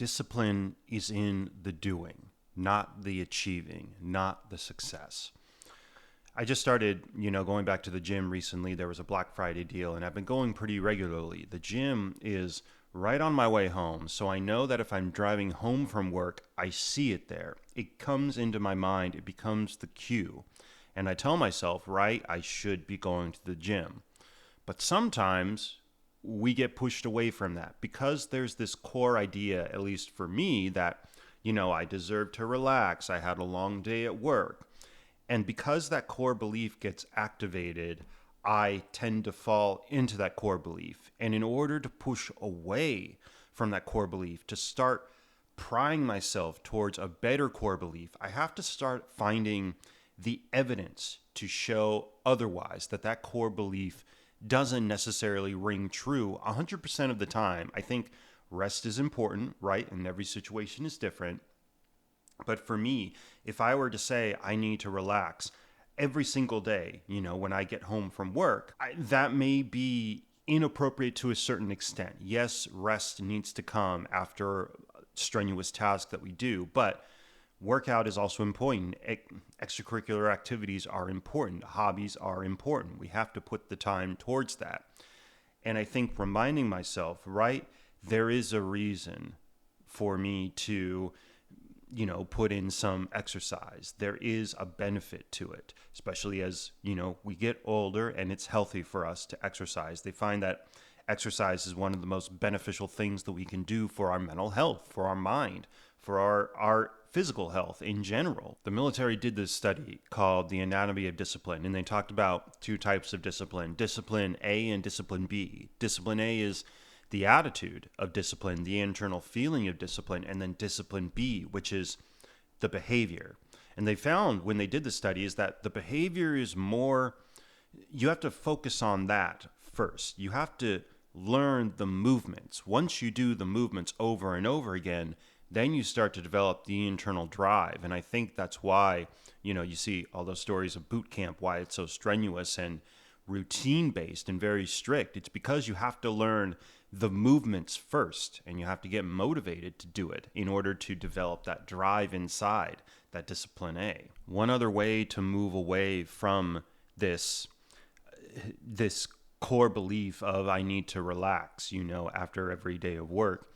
discipline is in the doing, not the achieving, not the success. I just started, going back to the gym recently. There was a Black Friday deal, and I've been going pretty regularly. The gym is right on my way home, so I know that if I'm driving home from work, I see it there. It comes into my mind, it becomes the cue. And I tell myself, right, I should be going to the gym. But sometimes we get pushed away from that because there's this core idea, at least for me, that, I deserve to relax. I had a long day at work. And because that core belief gets activated, I tend to fall into that core belief. And in order to push away from that core belief, to start prying myself towards a better core belief, I have to start finding the evidence to show otherwise, that core belief doesn't necessarily ring true 100% of the time. I think rest is important, right? And every situation is different. But for me, if I were to say I need to relax every single day, when I get home from work, that may be inappropriate to a certain extent. Yes, rest needs to come after a strenuous task that we do, but workout is also important. Extracurricular activities are important. Hobbies are important. We have to put the time towards that. And I think reminding myself, right, there is a reason for me to put in some exercise. There is a benefit to it, especially as, we get older and it's healthy for us to exercise. They find that exercise is one of the most beneficial things that we can do for our mental health, for our mind, for our physical health in general. The military did this study called The Anatomy of Discipline, and they talked about two types of discipline, discipline A and discipline B. Discipline A is the attitude of discipline, the internal feeling of discipline, and then discipline B, which is the behavior. And they found when they did the study is that the behavior is more, you have to focus on that first. You have to learn the movements. Once you do the movements over and over again, then you start to develop the internal drive. And I think that's why, you see all those stories of boot camp, why it's so strenuous and routine-based and very strict. It's because you have to learn the movements first, and you have to get motivated to do it in order to develop that drive inside, that discipline A. One other way to move away from this core belief of I need to relax, after every day of work,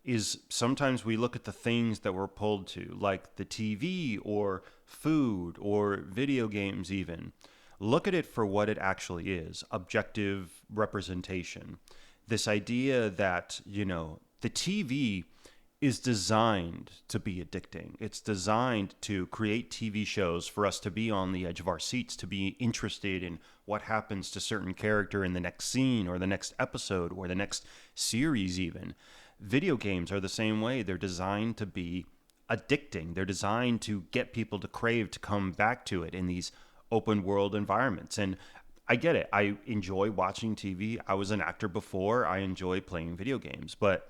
is sometimes we look at the things that we're pulled to, like the TV or food or video games even. Look at it for what it actually is, objective representation. This idea that, the TV is designed to be addicting. It's designed to create TV shows for us to be on the edge of our seats, to be interested in what happens to certain character in the next scene or the next episode or the next series even. Video games are the same way. They're designed to be addicting. They're designed to get people to crave to come back to it in these open world environments. And I get it. I enjoy watching TV. I was an actor before. I enjoy playing video games. But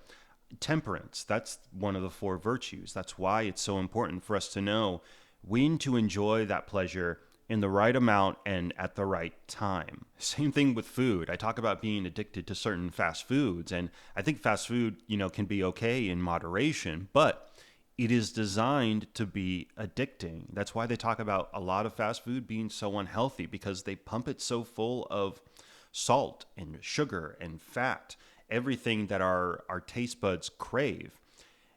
temperance, that's one of the four virtues. That's why it's so important for us to know when to enjoy that pleasure in the right amount and at the right time. Same thing with food. I talk about being addicted to certain fast foods, and I think fast food, can be okay in moderation, but it is designed to be addicting. That's why they talk about a lot of fast food being so unhealthy, because they pump it so full of salt and sugar and fat, everything that our taste buds crave.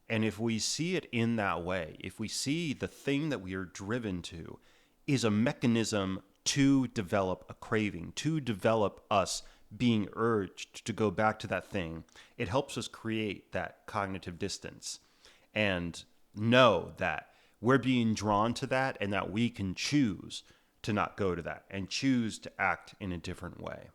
And if we see it in that way, if we see the thing that we are driven to is a mechanism to develop a craving, to develop us being urged to go back to that thing, it helps us create that cognitive distance and know that we're being drawn to that and that we can choose to not go to that and choose to act in a different way.